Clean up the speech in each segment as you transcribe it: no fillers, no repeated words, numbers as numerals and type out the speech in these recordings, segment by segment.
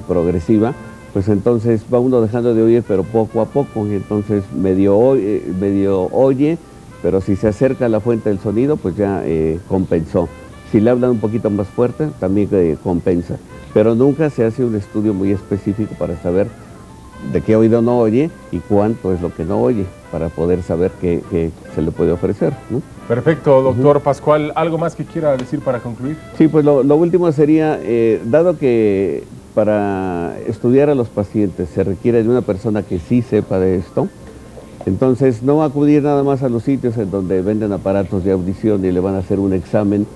progresiva, pues entonces va uno dejando de oír, pero poco a poco, y entonces medio oye, pero si se acerca a la fuente del sonido, pues ya compensó. Si le hablan un poquito más fuerte, también compensa. Pero nunca se hace un estudio muy específico para saber de qué oído no oye y cuánto es lo que no oye, para poder saber qué se le puede ofrecer, ¿no? Perfecto, doctor Pascual. ¿Algo más que quiera decir para concluir? Sí, pues lo último sería, dado que para estudiar a los pacientes se requiere de una persona que sí sepa de esto, entonces no acudir nada más a los sitios en donde venden aparatos de audición y le van a hacer un examen,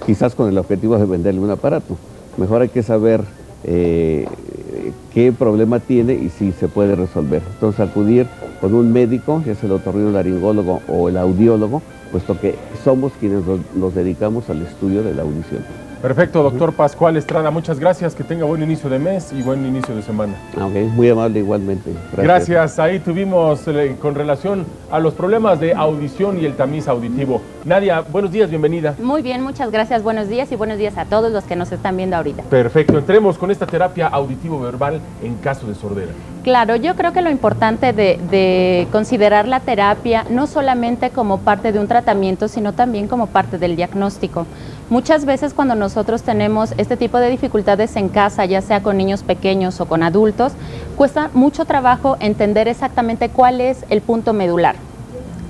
quizás con el objetivo de venderle un aparato. Mejor hay que saber qué problema tiene y si se puede resolver. Entonces acudir con un médico, que es el otorrinolaringólogo o el audiólogo, puesto que somos quienes nos dedicamos al estudio de la audición. Perfecto, doctor Pascual Estrada, muchas gracias, que tenga buen inicio de mes y buen inicio de semana. Ok, muy amable igualmente. Gracias. Ahí tuvimos con relación a los problemas de audición y el tamiz auditivo. Nadia, buenos días, bienvenida. Muy bien, muchas gracias, buenos días y buenos días a todos los que nos están viendo ahorita. Perfecto, entremos con esta terapia auditivo-verbal en caso de sordera. Claro, yo creo que lo importante de considerar la terapia no solamente como parte de un tratamiento, sino también como parte del diagnóstico. Muchas veces cuando nosotros tenemos este tipo de dificultades en casa, ya sea con niños pequeños o con adultos, cuesta mucho trabajo entender exactamente cuál es el punto medular.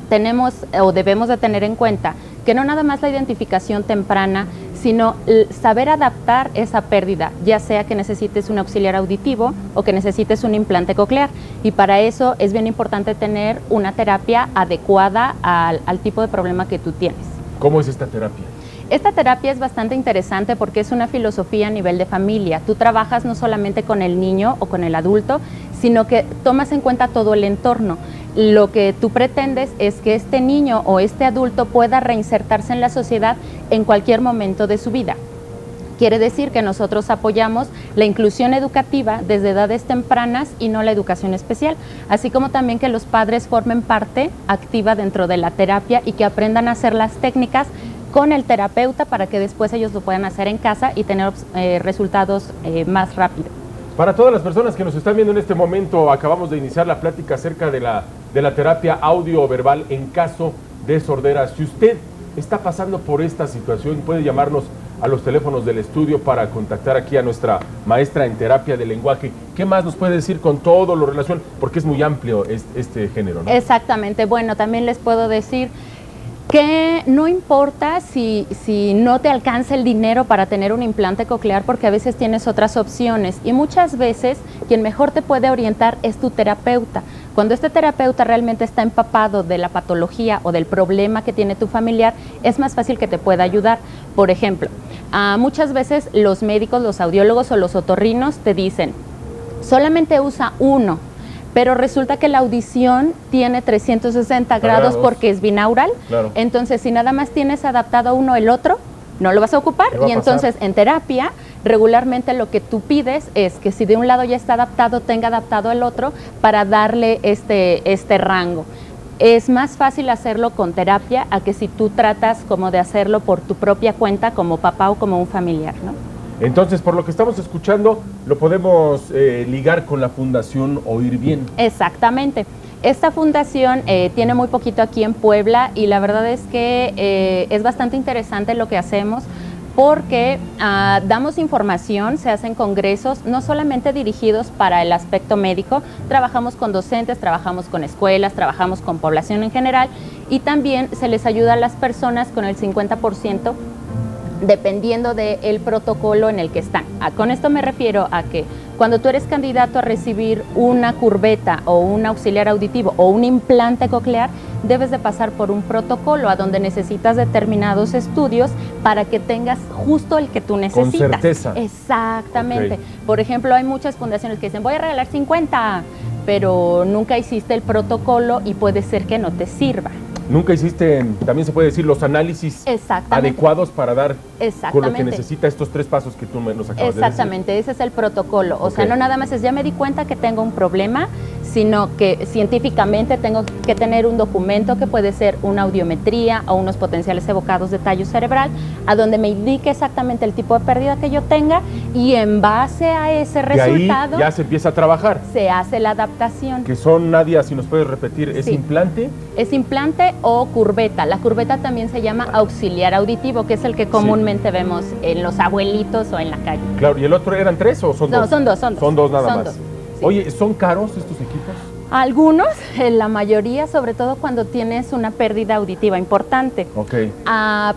Tenemos o debemos de tener en cuenta que no nada más la identificación temprana, sino saber adaptar esa pérdida, ya sea que necesites un auxiliar auditivo o que necesites un implante coclear. Y para eso es bien importante tener una terapia adecuada al tipo de problema que tú tienes. ¿Cómo es esta terapia? Esta terapia es bastante interesante porque es una filosofía a nivel de familia. Tú trabajas no solamente con el niño o con el adulto, sino que tomas en cuenta todo el entorno. Lo que tú pretendes es que este niño o este adulto pueda reinsertarse en la sociedad en cualquier momento de su vida. Quiere decir que nosotros apoyamos la inclusión educativa desde edades tempranas y no la educación especial, así como también que los padres formen parte activa dentro de la terapia y que aprendan a hacer las técnicas con el terapeuta para que después ellos lo puedan hacer en casa y tener resultados más rápido. Para todas las personas que nos están viendo en este momento, acabamos de iniciar la plática acerca de la terapia audio-verbal en caso de sordera. Si usted está pasando por esta situación, puede llamarnos a los teléfonos del estudio para contactar aquí a nuestra maestra en terapia del lenguaje. ¿Qué más nos puede decir con todo lo relación? Porque es muy amplio este género, ¿no? Exactamente. Bueno, también les puedo decir que no importa si no te alcanza el dinero para tener un implante coclear, porque a veces tienes otras opciones y muchas veces quien mejor te puede orientar es tu terapeuta. Cuando este terapeuta realmente está empapado de la patología o del problema que tiene tu familiar, es más fácil que te pueda ayudar. Por ejemplo, muchas veces los médicos, los audiólogos o los otorrinos te dicen, solamente usa uno, pero resulta que la audición tiene 360 grados porque es binaural. Claro. Entonces, si nada más tienes adaptado uno el otro, no lo vas a ocupar. Y entonces, en terapia, regularmente lo que tú pides es que si de un lado ya está adaptado, tenga adaptado el otro para darle este rango. Es más fácil hacerlo con terapia a que si tú tratas como de hacerlo por tu propia cuenta como papá o como un familiar, ¿no? Entonces, por lo que estamos escuchando, lo podemos ligar con la Fundación Oír Bien. Exactamente. Esta fundación tiene muy poquito aquí en Puebla y la verdad es que es bastante interesante lo que hacemos porque damos información, se hacen congresos, no solamente dirigidos para el aspecto médico, trabajamos con docentes, trabajamos con escuelas, trabajamos con población en general y también se les ayuda a las personas con el 50% dependiendo del protocolo en el que están. Con esto me refiero a que cuando tú eres candidato a recibir una curveta o un auxiliar auditivo o un implante coclear, debes de pasar por un protocolo a donde necesitas determinados estudios para que tengas justo el que tú necesitas. Con certeza. Exactamente. Okay. Por ejemplo, hay muchas fundaciones que dicen, voy a regalar 50, pero nunca hiciste el protocolo y puede ser que no te sirva. Nunca hiciste, también se puede decir, los análisis adecuados para dar con lo que necesita estos 3 pasos que tú nos acabas de decir. Exactamente, ese es el protocolo. O sea, no nada más es, ya me di cuenta que tengo un problema, sino que científicamente tengo que tener un documento que puede ser una audiometría o unos potenciales evocados de tallo cerebral, a donde me indique exactamente el tipo de pérdida que yo tenga, y en base a ese resultado ahí ya se empieza a trabajar. Se hace la adaptación. Que son, Nadia, si nos puedes repetir, ¿es Sí. implante? Es implante o curveta. La curveta también se llama auxiliar auditivo, que es el que comúnmente vemos en los abuelitos o en la calle. Claro, ¿y el otro eran 3 o son No, 2? son dos, son dos. Son 2 nada Son más. dos, sí. Oye, ¿son caros estos equipos? Algunos, la mayoría, sobre todo cuando tienes una pérdida auditiva importante. Ok.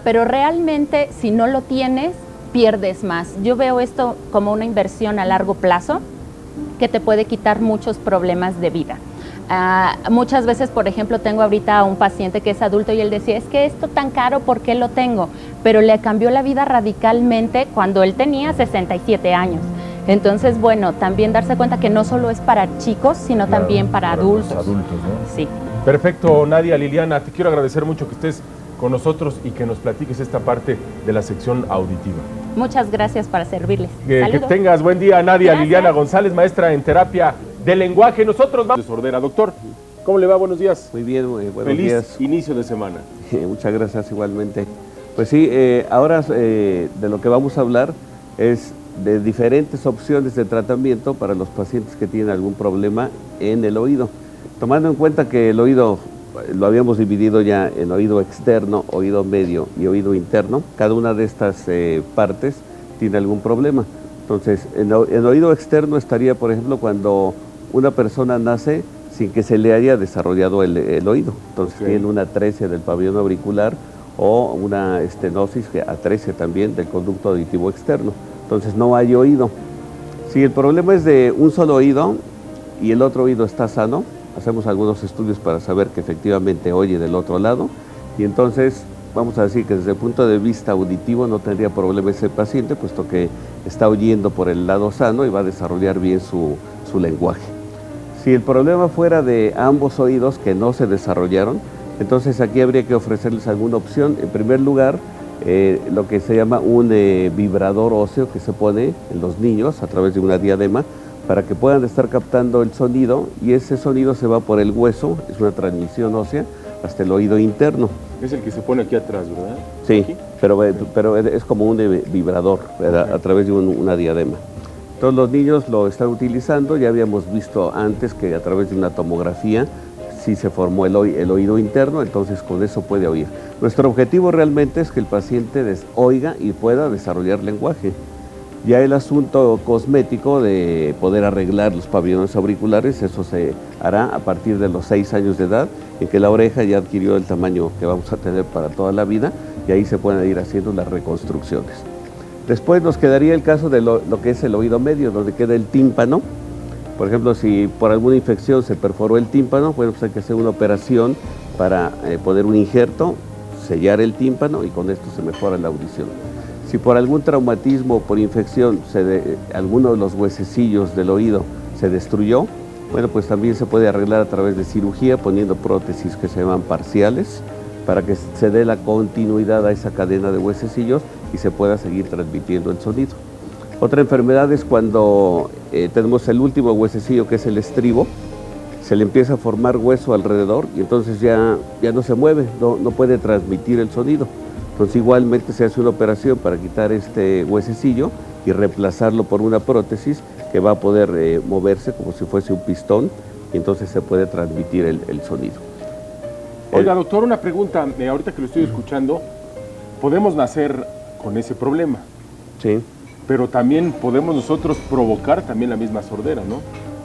Pero realmente, si no lo tienes, pierdes más. Yo veo esto como una inversión a largo plazo que te puede quitar muchos problemas de vida. Muchas veces, por ejemplo, tengo ahorita a un paciente que es adulto y él decía, es que esto tan caro, ¿por qué lo tengo? Pero le cambió la vida radicalmente cuando él tenía 67 años. Entonces, bueno, también darse cuenta que no solo es para chicos, sino también para adultos. Los adultos, ¿no? Sí. Perfecto, Nadia, Liliana, te quiero agradecer mucho que estés con nosotros y que nos platiques esta parte de la sección auditiva. Muchas gracias, para servirles. Que Saludos. tengas buen día, Nadia. Gracias. Liliana González, maestra en terapia de lenguaje. Nosotros vamos de sordera. Doctor, ¿cómo le va? Buenos días. Muy bien, buenos Feliz días. inicio de semana. Muchas gracias igualmente. Pues sí, ahora de lo que vamos a hablar es de diferentes opciones de tratamiento para los pacientes que tienen algún problema en el oído. Tomando en cuenta que el oído lo habíamos dividido ya en oído externo, oído medio y oído interno, cada una de estas partes tiene algún problema. Entonces, en oído externo estaría, por ejemplo, cuando una persona nace sin que se le haya desarrollado el oído. Entonces, tiene una atresia del pabellón auricular o una estenosis, atresia también del conducto auditivo externo. Entonces, no hay oído. Si el problema es de un solo oído y el otro oído está sano, hacemos algunos estudios para saber que efectivamente oye del otro lado, y entonces vamos a decir que desde el punto de vista auditivo no tendría problema ese paciente, puesto que está oyendo por el lado sano y va a desarrollar bien su lenguaje. Si el problema fuera de ambos oídos que no se desarrollaron, entonces aquí habría que ofrecerles alguna opción. En primer lugar, lo que se llama un vibrador óseo que se pone en los niños a través de una diadema, para que puedan estar captando el sonido, y ese sonido se va por el hueso, es una transmisión ósea, hasta el oído interno. Es el que se pone aquí atrás, ¿verdad? Sí, ¿Aquí? pero es como un vibrador, ¿verdad? A través de una diadema. Todos los niños lo están utilizando. Ya habíamos visto antes que a través de una tomografía sí se formó el oído interno, entonces con eso puede oír. Nuestro objetivo realmente es que el paciente oiga y pueda desarrollar lenguaje. Ya el asunto cosmético de poder arreglar los pabellones auriculares, eso se hará a partir de los 6 años de edad, en que la oreja ya adquirió el tamaño que vamos a tener para toda la vida, y ahí se pueden ir haciendo las reconstrucciones. Después nos quedaría el caso de lo que es el oído medio, donde queda el tímpano. Por ejemplo, si por alguna infección se perforó el tímpano, bueno, pues hay que hacer una operación para poner un injerto, sellar el tímpano, y con esto se mejora la audición. Si por algún traumatismo o por infección alguno de los huesecillos del oído se destruyó, bueno, pues también se puede arreglar a través de cirugía, poniendo prótesis que se llaman parciales, para que se dé la continuidad a esa cadena de huesecillos y se pueda seguir transmitiendo el sonido. Otra enfermedad es cuando tenemos el último huesecillo, que es el estribo, se le empieza a formar hueso alrededor y entonces ya no se mueve, no puede transmitir el sonido. Entonces igualmente se hace una operación para quitar este huesecillo y reemplazarlo por una prótesis que va a poder moverse como si fuese un pistón, y entonces se puede transmitir el sonido. Oiga, doctor, una pregunta. Ahorita que lo estoy escuchando, podemos nacer con ese problema, Sí. pero también podemos nosotros provocar también la misma sordera, ¿no?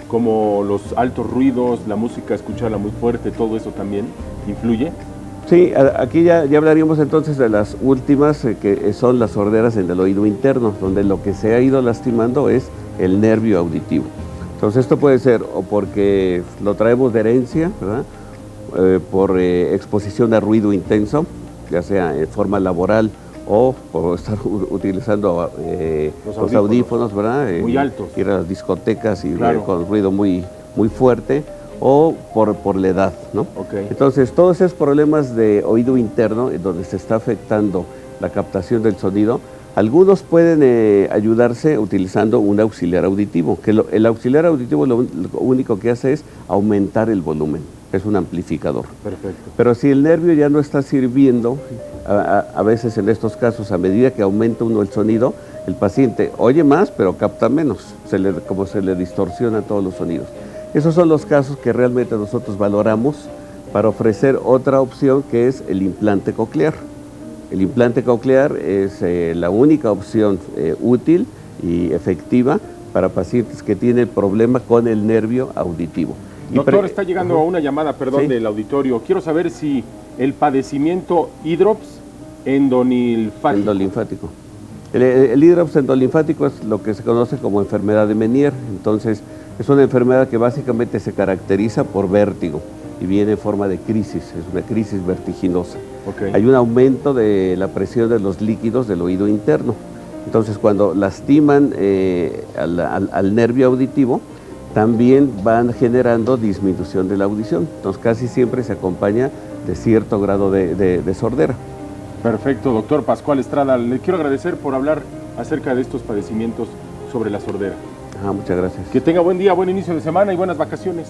Como los altos ruidos, la música, escucharla muy fuerte, todo eso también influye. Sí, aquí ya hablaríamos entonces de las últimas, que son las sorderas en el oído interno, donde lo que se ha ido lastimando es el nervio auditivo. Entonces esto puede ser o porque lo traemos de herencia, ¿verdad? Por exposición a ruido intenso, ya sea en forma laboral o por estar utilizando los audífonos, ¿verdad? Muy altos. Ir a las discotecas y Claro. con ruido muy fuerte, o por la edad, ¿no? Okay. Entonces, todos esos problemas de oído interno, en donde se está afectando la captación del sonido, Algunos pueden ayudarse utilizando un auxiliar auditivo, que el auxiliar auditivo lo único que hace es aumentar el volumen, es un amplificador. Perfecto. Pero si el nervio ya no está sirviendo, a veces en estos casos, a medida que aumenta uno el sonido, el paciente oye más, pero capta menos, como se le distorsiona todos los sonidos. Esos son los casos que realmente nosotros valoramos para ofrecer otra opción, que es el implante coclear. El implante coclear es la única opción útil y efectiva para pacientes que tienen problema con el nervio auditivo. Doctor, está llegando a una llamada, perdón, ¿sí? del auditorio. Quiero saber si el padecimiento hidrops endolinfático. El hidrops endolinfático es lo que se conoce como enfermedad de Menier. Entonces, es una enfermedad que básicamente se caracteriza por vértigo y viene en forma de crisis, es una crisis vertiginosa. Okay. Hay un aumento de la presión de los líquidos del oído interno. Entonces, cuando lastiman al nervio auditivo, también van generando disminución de la audición. Entonces, casi siempre se acompaña de cierto grado de sordera. Perfecto, doctor Pascual Estrada. Le quiero agradecer por hablar acerca de estos padecimientos sobre la sordera. Muchas gracias. Que tenga buen día, buen inicio de semana y buenas vacaciones.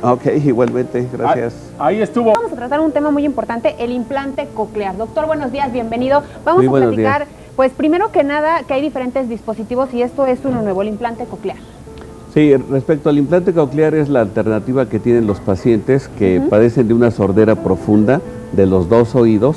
Ok, igualmente, gracias. Ahí estuvo. Vamos a tratar un tema muy importante, el implante coclear. Doctor, buenos días, bienvenido. Vamos a platicar, pues primero que nada, que hay diferentes dispositivos y esto es uno nuevo, el implante coclear. Sí, respecto al implante coclear es la alternativa que tienen los pacientes que padecen de una sordera profunda de los dos oídos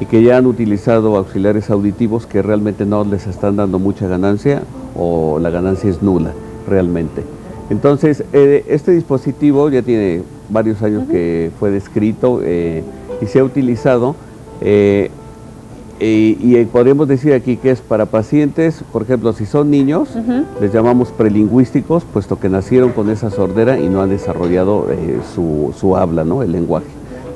y que ya han utilizado auxiliares auditivos que realmente no les están dando mucha ganancia o la ganancia es nula realmente. Entonces, este dispositivo ya tiene varios años que fue descrito y se ha utilizado y podríamos decir aquí que es para pacientes, por ejemplo, si son niños, les llamamos prelingüísticos, puesto que nacieron con esa sordera y no han desarrollado su habla, ¿no? El lenguaje.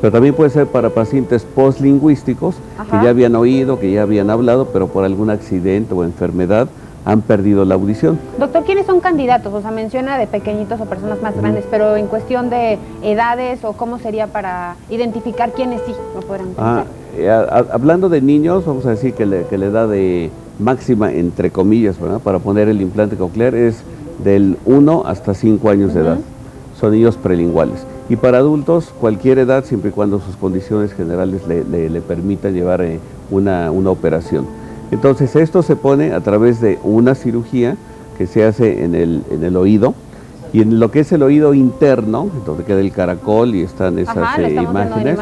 Pero también puede ser para pacientes postlingüísticos, que ya habían oído, que ya habían hablado, pero por algún accidente o enfermedad han perdido la audición. Doctor, ¿quiénes son candidatos? O sea, menciona de pequeñitos o personas más grandes, pero en cuestión de edades o cómo sería para identificar quiénes sí lo podrán utilizar. Hablando de niños, vamos a decir que la edad máxima, entre comillas, ¿verdad?, para poner el implante coclear es del 1 hasta 5 años de edad. Son niños prelinguales. Y para adultos, cualquier edad, siempre y cuando sus condiciones generales le permitan llevar una operación. Entonces, esto se pone a través de una cirugía que se hace en el oído, y en lo que es el oído interno, donde queda el caracol y están esas imágenes,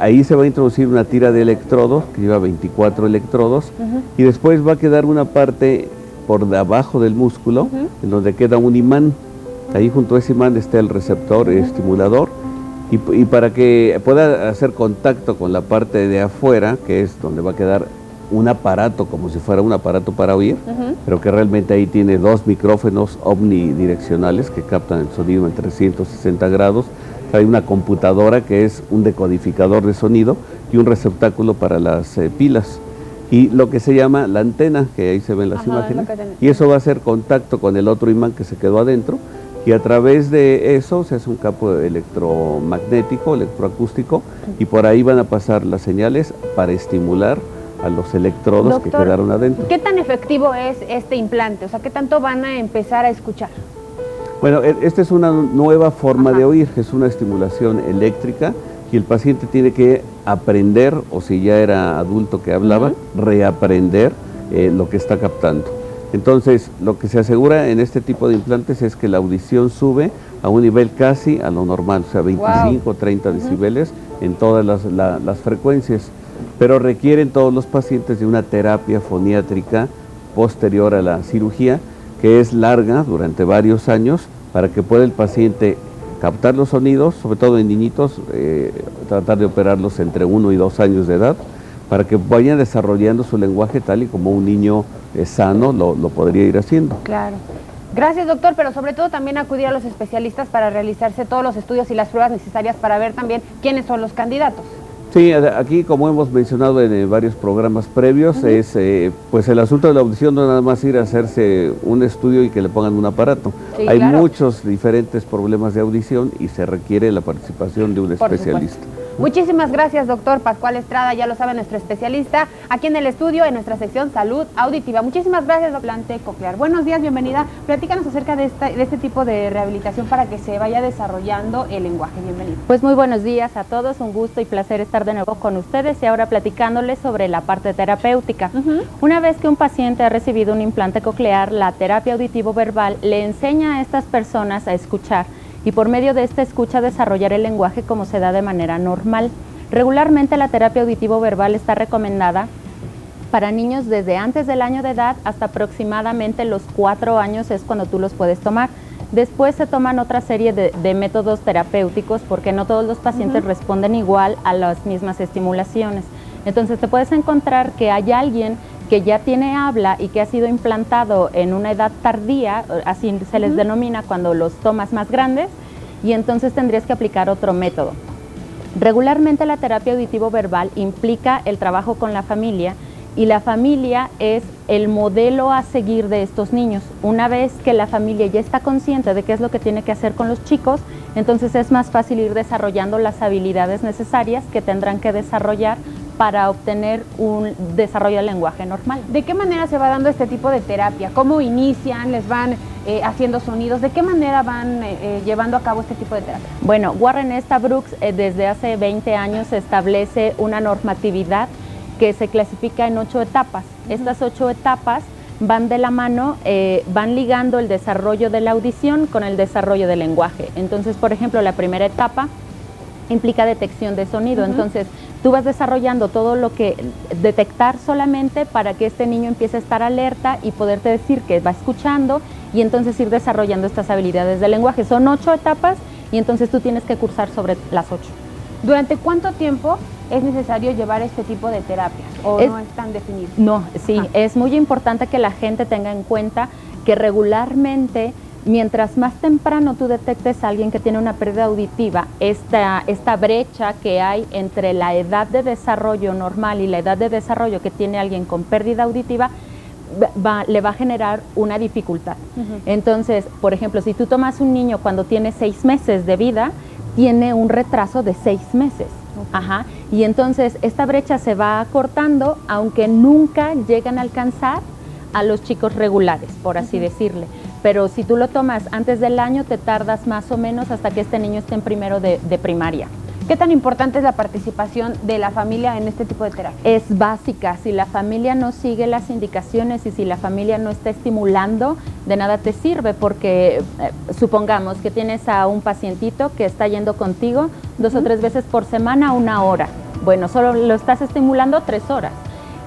ahí se va a introducir una tira de electrodos, que lleva 24 electrodos, y después va a quedar una parte por debajo del músculo, en donde queda un imán. Ahí junto a ese imán está el receptor estimulador, y para que pueda hacer contacto con la parte de afuera, que es donde va a quedar un aparato, como si fuera un aparato para oír, pero que realmente ahí tiene 2 micrófonos omnidireccionales que captan el sonido en 360 grados. Hay una computadora que es un decodificador de sonido y un receptáculo para las pilas. Y lo que se llama la antena, que ahí se ven las imágenes, y eso va a hacer contacto con el otro imán que se quedó adentro, y a través de eso se hace un campo electromagnético, electroacústico, y por ahí van a pasar las señales para estimular a los electrodos, doctor, que quedaron adentro. ¿Qué tan efectivo es este implante? O sea, ¿qué tanto van a empezar a escuchar? Bueno, esta es una nueva forma de oír, que es una estimulación eléctrica, y el paciente tiene que aprender, o si ya era adulto que hablaba, reaprender lo que está captando. Entonces, lo que se asegura en este tipo de implantes es que la audición sube a un nivel casi a lo normal, o sea, 25 o 30 decibeles en todas las frecuencias, pero requieren todos los pacientes de una terapia foniátrica posterior a la cirugía, que es larga durante varios años, para que pueda el paciente captar los sonidos, sobre todo en niñitos, tratar de operarlos entre 1 y 2 años de edad, para que vayan desarrollando su lenguaje tal y como un niño sano lo podría ir haciendo. Claro. Gracias, doctor, pero sobre todo también acudir a los especialistas para realizarse todos los estudios y las pruebas necesarias para ver también quiénes son los candidatos. Sí, aquí, como hemos mencionado en varios programas previos, es pues el asunto de la audición no es nada más ir a hacerse un estudio y que le pongan un aparato. Sí, hay muchos diferentes problemas de audición y se requiere la participación de un especialista. Muchísimas gracias, doctor Pascual Estrada, ya lo sabe, nuestro especialista aquí en el estudio, en nuestra sección Salud Auditiva. Muchísimas gracias, doctor. Implante coclear. Buenos días, bienvenida. Platícanos acerca de este tipo de rehabilitación para que se vaya desarrollando el lenguaje. Bienvenida. Pues muy buenos días a todos, un gusto y placer estar de nuevo con ustedes y ahora platicándoles sobre la parte terapéutica. Una vez que un paciente ha recibido un implante coclear, la terapia auditivo-verbal le enseña a estas personas a escuchar y por medio de esta escucha desarrollar el lenguaje como se da de manera normal. Regularmente la terapia auditivo-verbal está recomendada para niños desde antes del año de edad hasta aproximadamente los 4 años es cuando tú los puedes tomar. Después se toman otra serie de métodos terapéuticos porque no todos los pacientes responden igual a las mismas estimulaciones. Entonces te puedes encontrar que hay alguien que ya tiene habla y que ha sido implantado en una edad tardía, así se les denomina cuando los tomas más grandes, y entonces tendrías que aplicar otro método. Regularmente la terapia auditivo-verbal implica el trabajo con la familia y la familia es el modelo a seguir de estos niños. Una vez que la familia ya está consciente de qué es lo que tiene que hacer con los chicos, entonces es más fácil ir desarrollando las habilidades necesarias que tendrán que desarrollar para obtener un desarrollo del lenguaje normal. ¿De qué manera se va dando este tipo de terapia? ¿Cómo inician? ¿Les van haciendo sonidos? ¿De qué manera van llevando a cabo este tipo de terapia? Bueno, Warren Estabrooks desde hace 20 años establece una normatividad que se clasifica en 8 etapas. Estas 8 etapas van de la mano, van ligando el desarrollo de la audición con el desarrollo del lenguaje. Entonces, por ejemplo, la primera etapa implica detección de sonido. Entonces, tú vas desarrollando todo lo que detectar solamente para que este niño empiece a estar alerta y poderte decir que va escuchando y entonces ir desarrollando estas habilidades del lenguaje. Son 8 etapas y entonces tú tienes que cursar sobre las 8. ¿Durante cuánto tiempo es necesario llevar este tipo de terapias o no es tan definido? No, sí, es muy importante que la gente tenga en cuenta que regularmente, mientras más temprano tú detectes a alguien que tiene una pérdida auditiva, esta brecha que hay entre la edad de desarrollo normal y la edad de desarrollo que tiene alguien con pérdida auditiva, le va a generar una dificultad. Entonces, por ejemplo, si tú tomas un niño cuando tiene 6 meses de vida, tiene un retraso de 6 meses. Y entonces esta brecha se va acortando, aunque nunca llegan a alcanzar a los chicos regulares, por así decirle. Pero si tú lo tomas antes del año, te tardas más o menos hasta que este niño esté en primero de primaria. ¿Qué tan importante es la participación de la familia en este tipo de terapia? Es básica. Si la familia no sigue las indicaciones y si la familia no está estimulando, de nada te sirve porque supongamos que tienes a un pacientito que está yendo contigo 2 o 3 veces por semana, 1 hora. Bueno, solo lo estás estimulando 3 horas.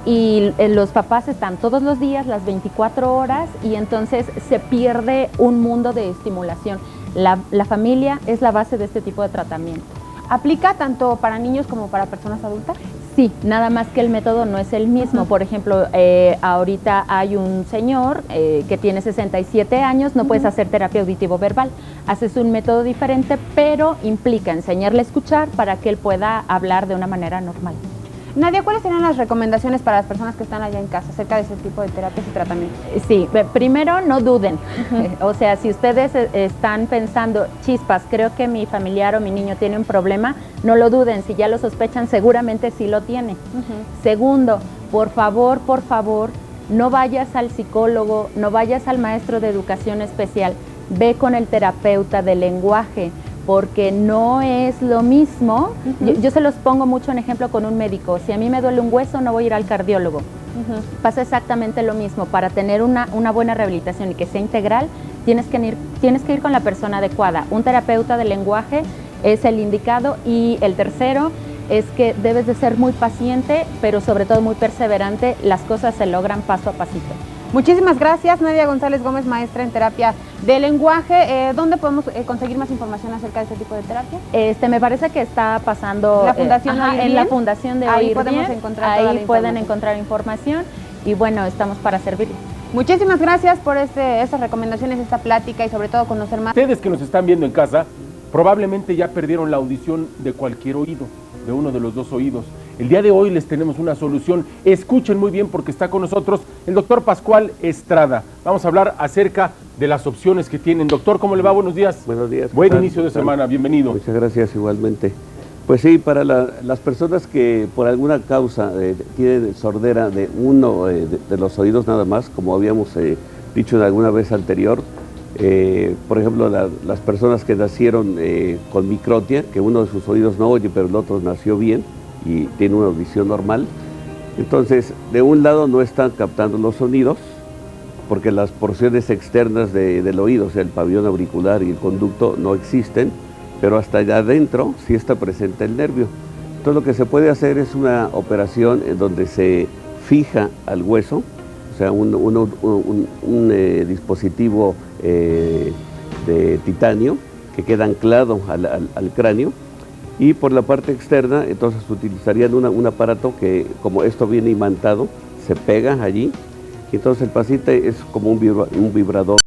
Y los papás están todos los días, las 24 horas, y entonces se pierde un mundo de estimulación. La familia es la base de este tipo de tratamiento. ¿Aplica tanto para niños como para personas adultas? Sí, nada más que el método no es el mismo. Por ejemplo, ahorita hay un señor que tiene 67 años, no puedes hacer terapia auditivo-verbal. Haces un método diferente, pero implica enseñarle a escuchar para que él pueda hablar de una manera normal. Nadia, ¿cuáles serían las recomendaciones para las personas que están allá en casa acerca de ese tipo de terapias y tratamientos? Sí, primero no duden. O sea, si ustedes están pensando, chispas, creo que mi familiar o mi niño tiene un problema, no lo duden. Si ya lo sospechan, seguramente sí lo tiene. Segundo, por favor, no vayas al psicólogo, no vayas al maestro de educación especial, ve con el terapeuta del lenguaje, porque no es lo mismo. Yo se los pongo mucho en ejemplo con un médico. Si a mí me duele un hueso, no voy a ir al cardiólogo. Pasa exactamente lo mismo. Para tener una buena rehabilitación y que sea integral, tienes que ir con la persona adecuada. Un terapeuta del lenguaje es el indicado. Y el tercero es que debes de ser muy paciente, pero sobre todo muy perseverante. Las cosas se logran paso a pasito. Muchísimas gracias, Nadia González Gómez, maestra en terapia de lenguaje. ¿Dónde podemos conseguir más información acerca de este tipo de terapia? Me parece que está pasando la fundación en la fundación de ahí Oír podemos Bien. Encontrar ahí pueden encontrar información y bueno, estamos para servirles. Muchísimas gracias por estas recomendaciones, esta plática y sobre todo conocer más. Ustedes que nos están viendo en casa probablemente ya perdieron la audición de cualquier oído, de uno de los 2 oídos. El día de hoy les tenemos una solución. Escuchen muy bien porque está con nosotros el doctor Pascual Estrada. Vamos a hablar acerca de las opciones que tienen. Doctor, ¿cómo le va? Buenos días. Buenos días. Buen inicio de semana, bienvenido. Muchas gracias, igualmente. Pues sí, para las personas que por alguna causa tienen sordera de uno de los oídos nada más, como habíamos dicho en alguna vez anterior, por ejemplo, las personas que nacieron con microtia, que uno de sus oídos no oye, pero el otro nació bien y tiene una audición normal, entonces de un lado no están captando los sonidos, porque las porciones externas del oído, o sea, el pabellón auricular y el conducto, no existen, pero hasta allá adentro sí está presente el nervio. Entonces lo que se puede hacer es una operación en donde se fija al hueso, o sea, un dispositivo de titanio que queda anclado al cráneo, y por la parte externa entonces utilizarían un aparato que, como esto viene imantado, se pega allí, y entonces el paciente es como un vibrador